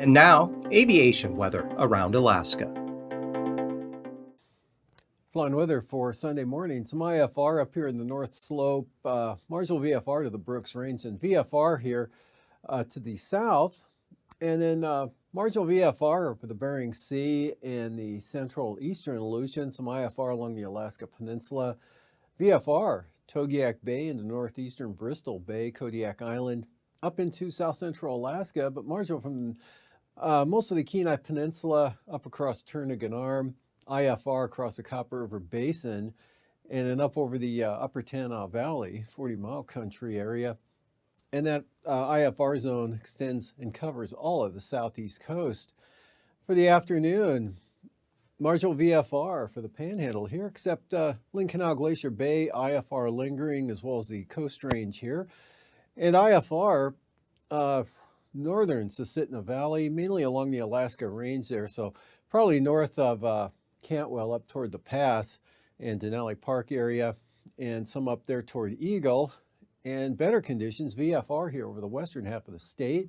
And now, aviation weather around Alaska. Flying weather for Sunday morning. Some IFR up here in the North Slope, marginal VFR to the Brooks Range, and VFR here to the south. And then marginal VFR for the Bering Sea and the central eastern Aleutian, some IFR along the Alaska Peninsula. VFR, Togiak Bay into northeastern Bristol Bay, Kodiak Island, up into south central Alaska, but marginal from most of the Kenai Peninsula up across Turnagain Arm, IFR across the Copper River Basin, and then up over the Upper Tanana Valley, 40-mile country area. And that IFR zone extends and covers all of the southeast coast. For the afternoon, marginal VFR for the Panhandle here, except Lynn Canal Glacier Bay, IFR lingering, as well as the Coast Range here. And IFR, northern Susitna Valley, mainly along the Alaska Range there, so probably north of Cantwell up toward the pass and Denali Park area, and some up there toward Eagle. And better conditions, VFR here over the western half of the state.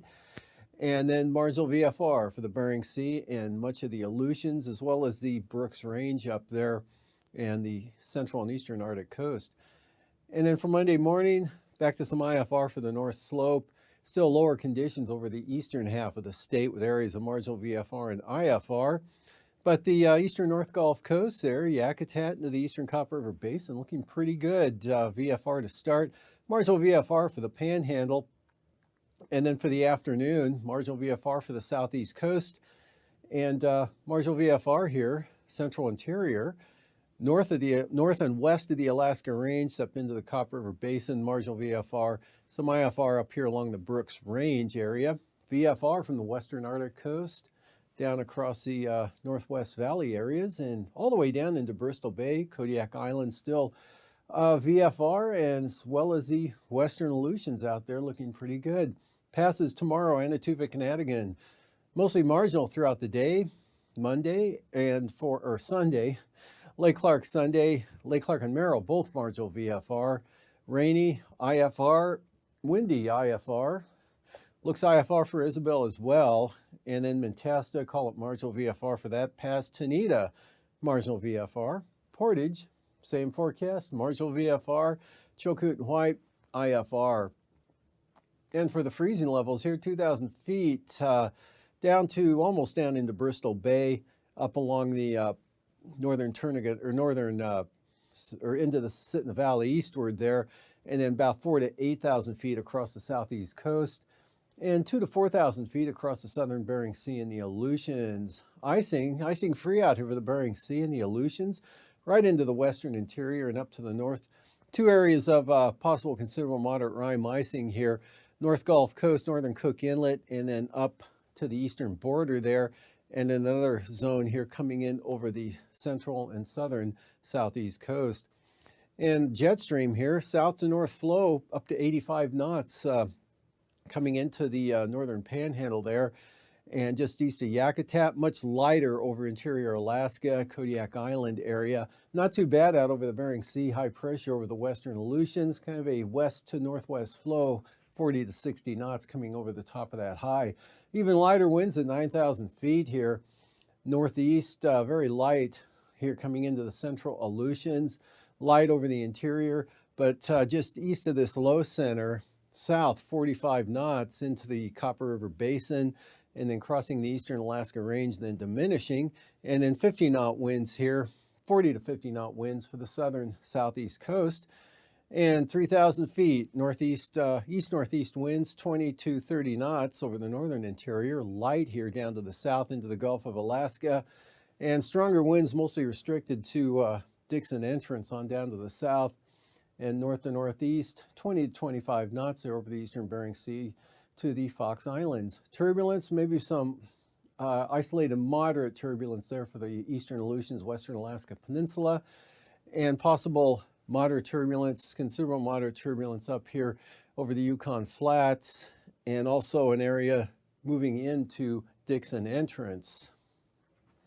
And then marginal VFR for the Bering Sea and much of the Aleutians, as well as the Brooks Range up there and the central and eastern Arctic coast. And then for Monday morning, back to some IFR for the North Slope. Still lower conditions over the eastern half of the state with areas of marginal VFR and IFR. But the eastern North Gulf Coast there, Yakutat into the eastern Copper River Basin, looking pretty good. VFR to start. Marginal VFR for the Panhandle. And then for the afternoon, marginal VFR for the southeast coast. And marginal VFR here, central interior. North and west of the Alaska Range, up into the Copper River Basin, marginal VFR. Some IFR up here along the Brooks Range area. VFR from the western Arctic coast, down across the Northwest Valley areas, and all the way down into Bristol Bay, Kodiak Island, still VFR, and as well as the western Aleutians out there looking pretty good. Passes tomorrow, Anatuvik and Adigan, mostly marginal throughout the day, Monday and Sunday. Lake Clark Sunday, Lake Clark and Merrill, both marginal VFR. Rainy, IFR, windy IFR. Looks IFR for Isabel as well. And then Mentasta, call it marginal VFR for that pass. Tanita, marginal VFR. Portage, same forecast, marginal VFR. Chilkoot and White, IFR. And for the freezing levels here, 2,000 feet down to almost down into Bristol Bay, up along the northern Turnagain, or into the Susitna Valley eastward there, and then about 4,000 to 8,000 feet across the southeast coast, and 2,000 to 4,000 feet across the southern Bering Sea and the Aleutians. Icing free out here over the Bering Sea and the Aleutians, right into the western interior and up to the north. Two areas of possible considerable moderate rime icing here. North Gulf Coast, northern Cook Inlet, and then up to the eastern border there. And then another zone here coming in over the central and southern southeast coast. And jet stream here, south to north flow up to 85 knots coming into the northern panhandle there. And just east of Yakutat, much lighter over interior Alaska, Kodiak Island area. Not too bad out over the Bering Sea, high pressure over the western Aleutians, kind of a west to northwest flow, 40 to 60 knots coming over the top of that high. Even lighter winds at 9,000 feet here. Northeast, very light here coming into the central Aleutians. Light over the interior, but just east of this low center, south 45 knots into the Copper River Basin, and then crossing the eastern Alaska Range, then diminishing, and then 50-knot winds here, 40 to 50-knot winds for the southern southeast coast. And 3,000 feet, northeast, east-northeast winds, 20 to 30 knots over the northern interior. Light here down to the south into the Gulf of Alaska. And stronger winds mostly restricted to Dixon Entrance on down to the south. And north to northeast, 20 to 25 knots there over the eastern Bering Sea to the Fox Islands. Turbulence, maybe some isolated moderate turbulence there for the eastern Aleutians, western Alaska Peninsula. And possible moderate turbulence, considerable moderate turbulence up here over the Yukon Flats, and also an area moving into Dixon Entrance.